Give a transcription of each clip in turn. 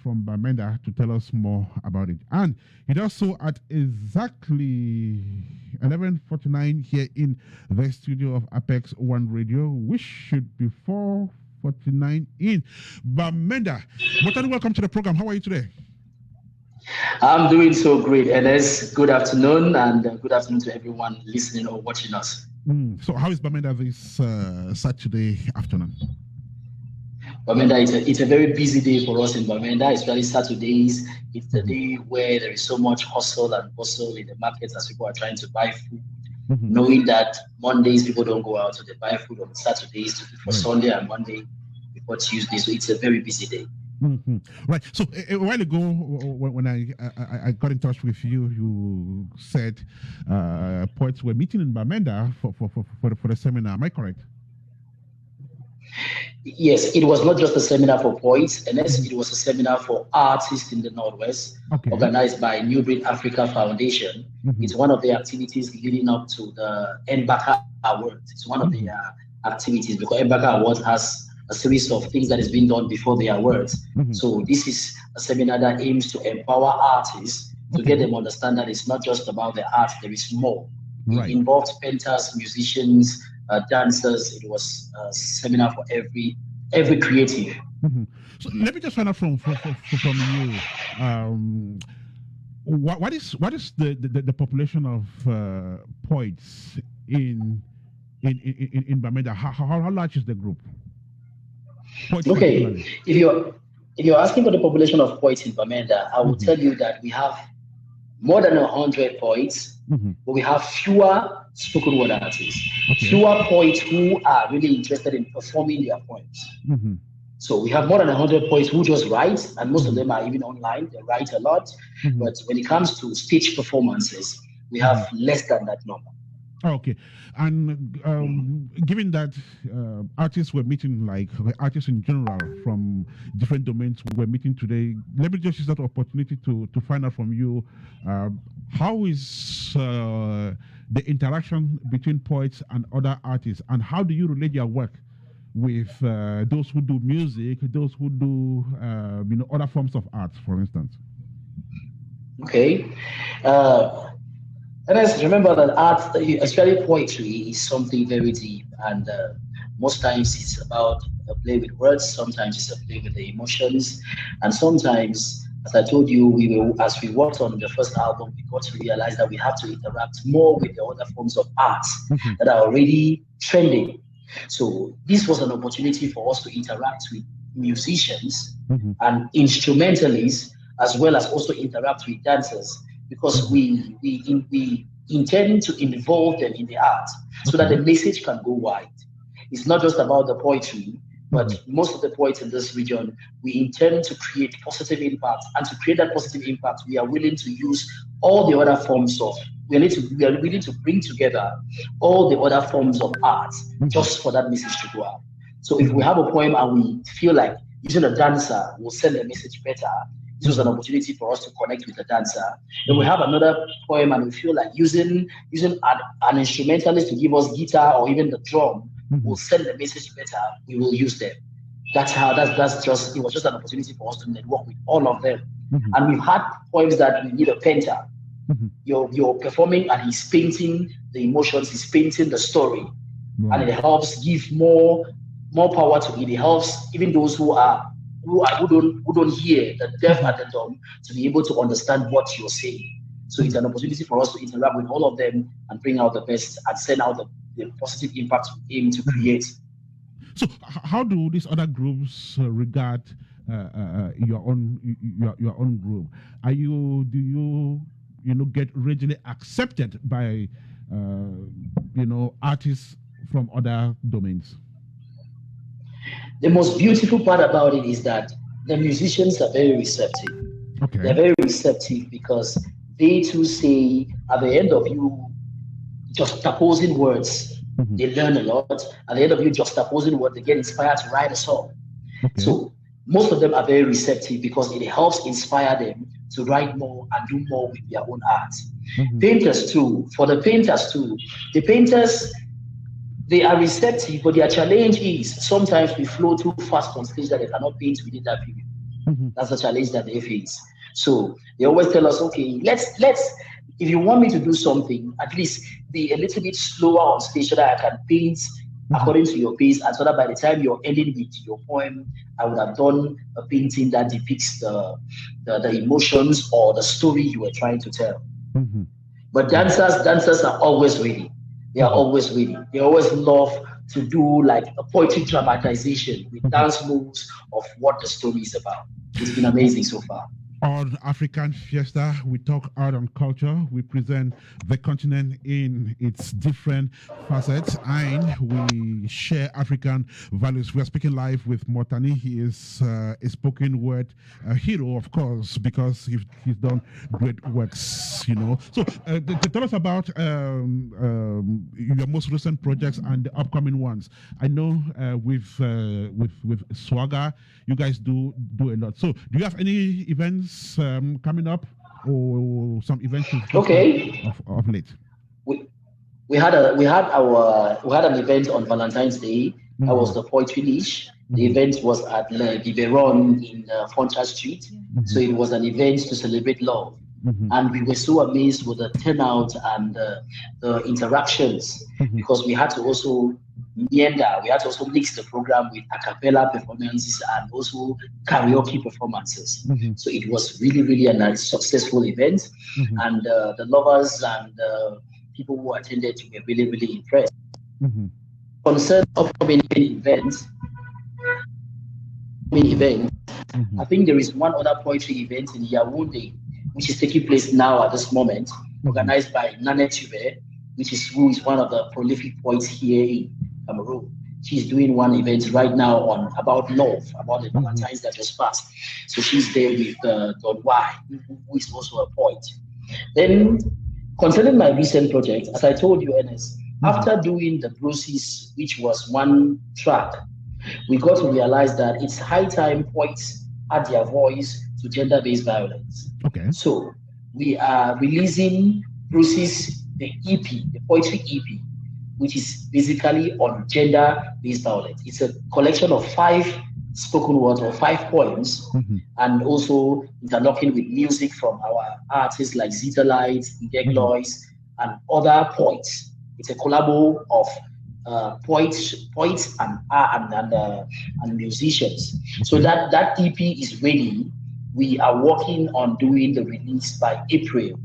from Bamenda to tell us more about it. And it also at exactly 11:49 here in the studio of Apex One Radio, which should be 4:49 in Bamenda. Motani, welcome to the program. How are you today? I'm doing so great, Enes. Good afternoon, and good afternoon to everyone listening or watching us. So how is Bamenda this Saturday afternoon? Bamenda, it's a very busy day for us in Bamenda, especially Saturdays. It's the day where there is so much hustle and bustle in the markets as people are trying to buy food, knowing that Mondays people don't go out, so they buy food on Saturdays for Sunday and Monday before Tuesday. So it's a very busy day. Right. So a while ago, when I got in touch with you, you said poets were meeting in Bamenda for the seminar. Am I correct? Yes, it was not just a seminar for poets, and it was a seminar for artists in the Northwest, organized by New Breed Africa Foundation. It's one of the activities leading up to the Mbaka Awards. It's one of the activities because Mbaka Awards has a series of things that is being done before the awards. So this is a seminar that aims to empower artists to get them understand that it's not just about the art, there is more. It involved painters, musicians, dancers. It was a seminar for every creative. So let me just find out from you. What is the population of poets in Bamenda? How large is the group? Okay, if you're asking for the population of poets in Bamenda, I will tell you that we have more than 100 poets, but we have fewer spoken word artists, fewer poets who are really interested in performing their poems. So we have more than 100 poets who just write, and most of them are even online. They write a lot, but when it comes to stage performances, we have less than that number. Okay, and given that artists were meeting, like artists in general from different domains were meeting today, let me just use that opportunity to find out from you, how is the interaction between poets and other artists, and how do you relate your work with those who do music, those who do other forms of art, for instance? Okay. And let's remember that art, especially poetry, is something very deep, and most times it's about a play with words. Sometimes it's a play with the emotions, and sometimes, as I told you, as we worked on the first album, we got to realize that we have to interact more with the other forms of art that are already trending. So this was an opportunity for us to interact with musicians and instrumentalists, as well as also interact with dancers, because we intend to involve them in the art so that the message can go wide. It's not just about the poetry, but most of the poets in this region, we intend to create positive impact. And to create that positive impact, we are willing to use all the other forms of, we are willing to bring together all the other forms of art just for that message to go out. So if we have a poem and we feel like using a dancer will send the message better, this was an opportunity for us to connect with the dancer. Then we have another poem and we feel like using an instrumentalist to give us guitar or even the drum will send the message better, we will use them. It was just an opportunity for us to network with all of them. And we've had poems that we need a painter. You're performing and he's painting the emotions, he's painting the story. And it helps give more power to it. It helps even those who don't hear, the deaf and the dumb, to be able to understand what you're saying. So it's an opportunity for us to interact with all of them and bring out the best and send out the positive impact we aim to create. So how do these other groups regard your own group? Do you get readily accepted by artists from other domains? The most beautiful part about it is that the musicians are very receptive. They're very receptive because they too say, at the end of you juxtaposing words, they learn a lot. At the end of you juxtaposing words, they get inspired to write a song. So most of them are very receptive because it helps inspire them to write more and do more with their own art. Painters too, the painters, they are receptive, but their challenge is sometimes we flow too fast on stage that they cannot paint within that period. That's the challenge that they face. So they always tell us, okay, let's if you want me to do something, at least be a little bit slower on stage so that I can paint according to your pace, and so that by the time you're ending with your poem, I would have done a painting that depicts the emotions or the story you were trying to tell. But dancers are always ready. They are always ready. They always love to do like a poetic dramatization with dance moves of what the story is about. It's been amazing so far. On African Fiesta, we talk art and culture. We present the continent in its different facets, and we share African values. We are speaking live with Motani. He is a spoken word hero, of course, because he's done great works, you know. So tell us about your most recent projects and the upcoming ones. I know with Swagger, you guys do a lot. So do you have any events coming up, or some events of late? We had an event on Valentine's Day. That was the Poetry Niche. The event was at Le Biberon in Foncha Street. So it was an event to celebrate love. And we were so amazed with the turnout and the interactions, because we had to also meander. We had to also mix the program with a cappella performances and also karaoke performances. So it was really, really a nice, successful event. And the lovers and people who attended were really, really impressed. Concerning upcoming events, I think there is one other poetry event in Yaoundé, which is taking place now at this moment, organized by Nane Tube, who is one of the prolific poets here in Cameroon. She's doing one event right now on about love, about the Valentine's that just passed. So she's there with Don Y, who is also a poet. Then, concerning my recent project, as I told you, Ernest, after doing the Bruises, which was one track, we got to realize that it's high time poets add their voice to gender-based violence. Okay. So we are releasing Bruises, the EP, the poetry EP, which is basically on gender-based violence. It's a collection of 5 spoken words or 5 poems, and also interlocking with music from our artists like Zita Light, Ngeglois, and other poets. It's a collabo of poets and musicians. So that EP is ready. We are working on doing the release by April.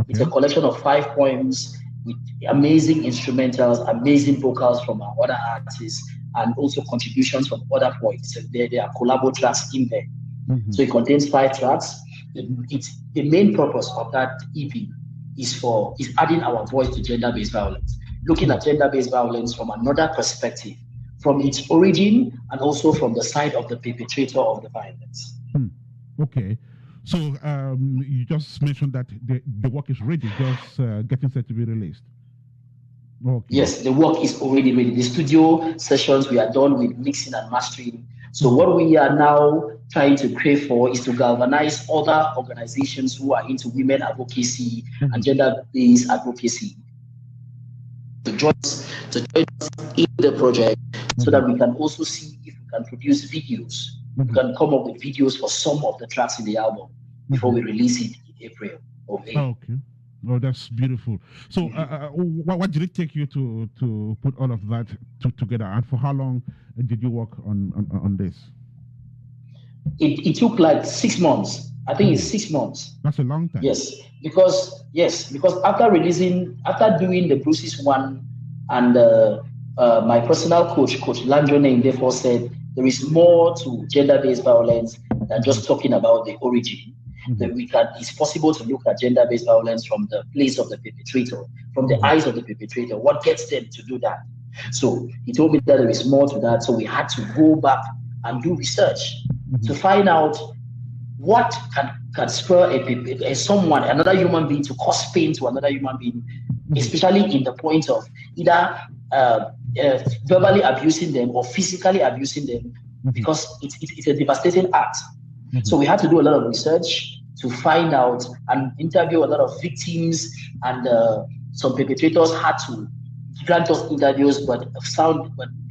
It's a collection of 5 poems with amazing instrumentals, amazing vocals from our other artists, and also contributions from other poets. So there are collabo tracks in there. So it contains 5 tracks. The main purpose of that EP is adding our voice to gender-based violence, looking at gender-based violence from another perspective, from its origin and also from the side of the perpetrator of the violence. Okay. So you just mentioned that the work is ready, just getting set to be released. Okay. Yes, the work is already ready. The studio sessions, we are done with mixing and mastering. So what we are now trying to crave for is to galvanize other organizations who are into women advocacy and gender-based advocacy to join us in the project, so that we can also see if we can produce videos. We can come up with videos for some of the tracks in the album before we release it in April. Okay. Oh, that's beautiful. So, what did it take you to put all of that together, and for how long did you work on this? It took like 6 months. I think it's 6 months. That's a long time. Yes, because after doing the Bruises one, and my personal Coach Landro Name, therefore said there is more to gender-based violence than just talking about the origin. That it's possible to look at gender-based violence from the place of the perpetrator, from the eyes of the perpetrator. What gets them to do that? So he told me that there is more to that. So we had to go back and do research to find out what can spur another human being to cause pain to another human being, especially in the point of either verbally abusing them or physically abusing them, because it's a devastating act. So we had to do a lot of research to find out and interview a lot of victims, and some perpetrators had to grant us interviews, but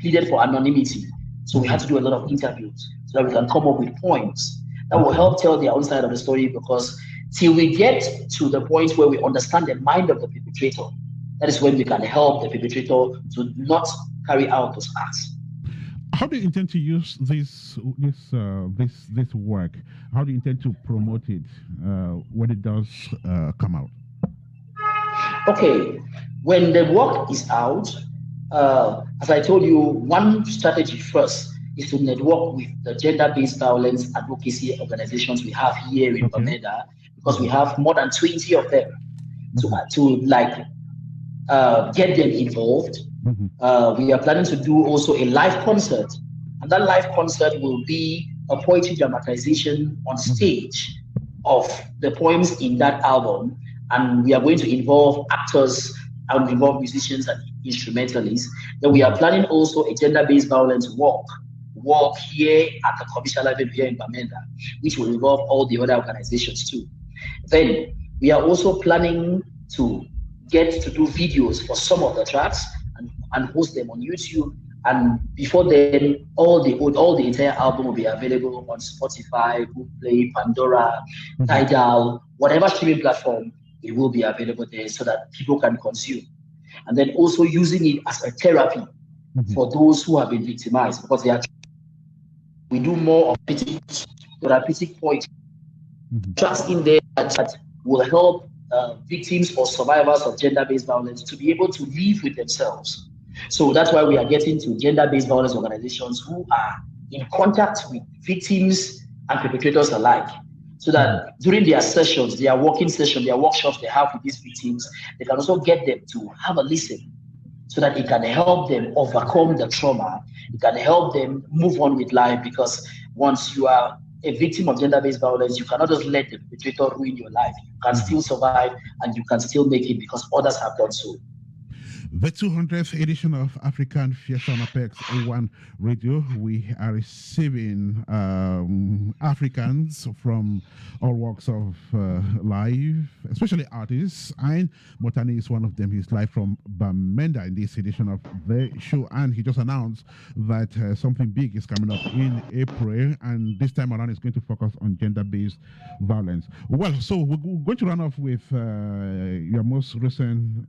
pleaded for anonymity. So we had to do a lot of interviews so that we can come up with points that will help tell their own side of the story, because till we get to the point where we understand the mind of the perpetrator, that is when we can help the perpetrator to not carry out those acts. How do you intend to use this work? How do you intend to promote it when it does come out? Okay, when the work is out, as I told you, one strategy first is to network with the gender-based violence advocacy organizations we have here in Bamenda, because we have more than 20 of them to get them involved. We are planning to do also a live concert, and that live concert will be a poetry dramatization on stage of the poems in that album, and we are going to involve actors and involve musicians and instrumentalists. Then we are planning also a gender-based violence walk here at the commercial level here in Bamenda, which will involve all the other organizations too. Then we are also planning to get to do videos for some of the tracks and post them on YouTube. And before then, all the entire album will be available on Spotify, Google Play, Pandora, Tidal, whatever streaming platform. It will be available there so that people can consume. And then also using it as a therapy for those who have been victimized, because we do more of therapeutic poetry tracks in there that will help victims or survivors of gender-based violence to be able to live with themselves. So that's why we are getting to gender-based violence organizations who are in contact with victims and perpetrators alike, so that during their sessions, their working session, their workshops they have with these victims, they can also get them to have a listen, so that it can help them overcome the trauma. It can help them move on with life, because once you are a victim of gender-based violence, you cannot just let the perpetrator ruin your life. You can still survive and you can still make it because others have done so. The 200th edition of African Fiesta on Apex One Radio, we are receiving Africans from all walks of life, especially artists, and Motani is one of them. He's live from Bamenda in this edition of the show, and he just announced that something big is coming up in April, and this time around it's going to focus on gender-based violence. Well, so we're going to run off with your most recent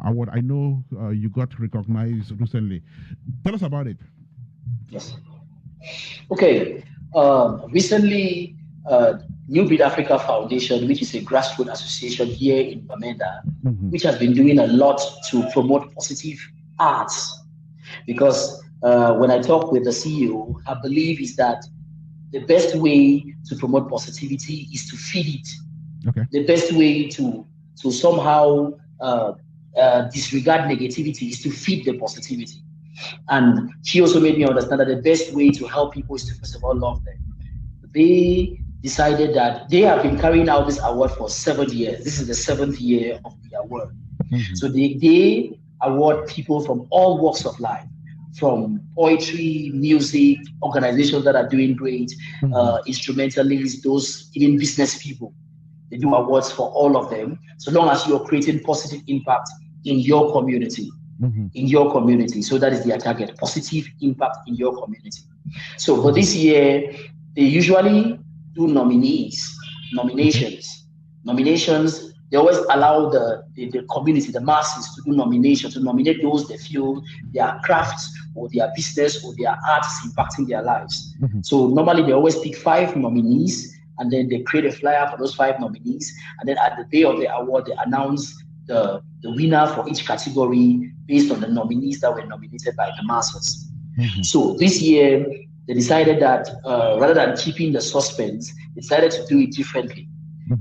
award. I know you got recognized recently. Tell us about it. Yes. Okay. Recently, New Breed Africa Foundation, which is a grassroots association here in Bamenda, which has been doing a lot to promote positive arts. Because when I talk with the CEO, I believe is that the best way to promote positivity is to feed it. Okay. The best way to somehow disregard negativity is to feed the positivity. And she also made me understand that the best way to help people is to first of all love them. They decided that they have been carrying out this award for 7 years. This is the 7th year of the award. So they award people from all walks of life, from poetry, music, organizations that are doing great, instrumentalists, those even business people. They do awards for all of them, so long as you're creating positive impact in your community. In your community. So that is their target, positive impact in your community. So for this year, they usually do nominations. They always allow the community, the masses, to do nominations, to nominate those they feel their crafts or their business or their art is impacting their lives. So normally they always pick 5 nominees, and then they create a flyer for those 5 nominees. And then at the day of the award, they announce the winner for each category based on the nominees that were nominated by the masses. So this year, they decided that rather than keeping the suspense, they decided to do it differently.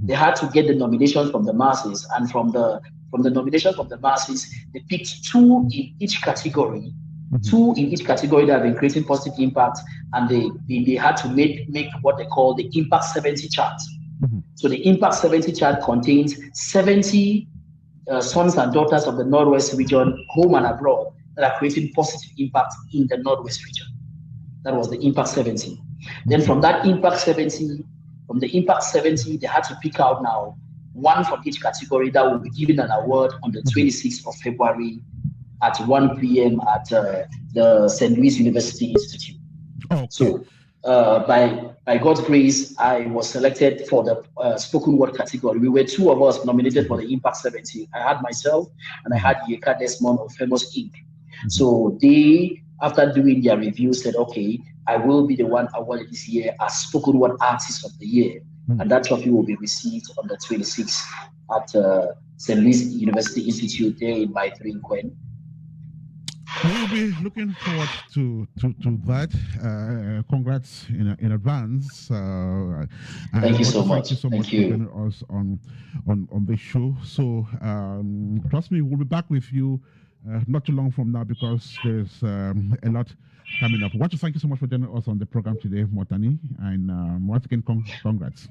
They had to get the nominations from the masses, and from the nominations from the masses, they picked 2 in each category. 2 in each category that have been creating positive impact, and they had to make what they call the Impact 70 chart. So the Impact 70 chart contains 70 sons and daughters of the Northwest region, home and abroad, that are creating positive impact in the Northwest region. That was the Impact 70. Then from that Impact 70, they had to pick out now 1 from each category that will be given an award on the 26th of February at 1 p.m. at the St. Louis University Institute. Okay. So by God's grace, I was selected for the spoken word category. We were two of us nominated for the Impact 70. I had myself and I had Yeka Desmond of Famous Inc. So they, after doing their review, said, okay, I will be the one awarded this year as spoken word artist of the year. And that trophy will be received on the 26th at St. Louis University Institute there in my 3 in Queen. We'll be looking forward to that. Congrats in advance. Thank you so much. Thank you so much for joining us on this show. So trust me, we'll be back with you not too long from now because there's a lot coming up. I want to thank you so much for joining us on the program today, Motani, and once again, congrats.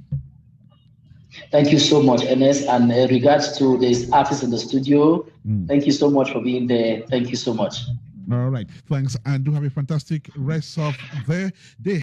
Thank you so much, Ernest. And regards to this artist in the studio, thank you so much for being there. Thank you so much. All right. Thanks. And do have a fantastic rest of the day.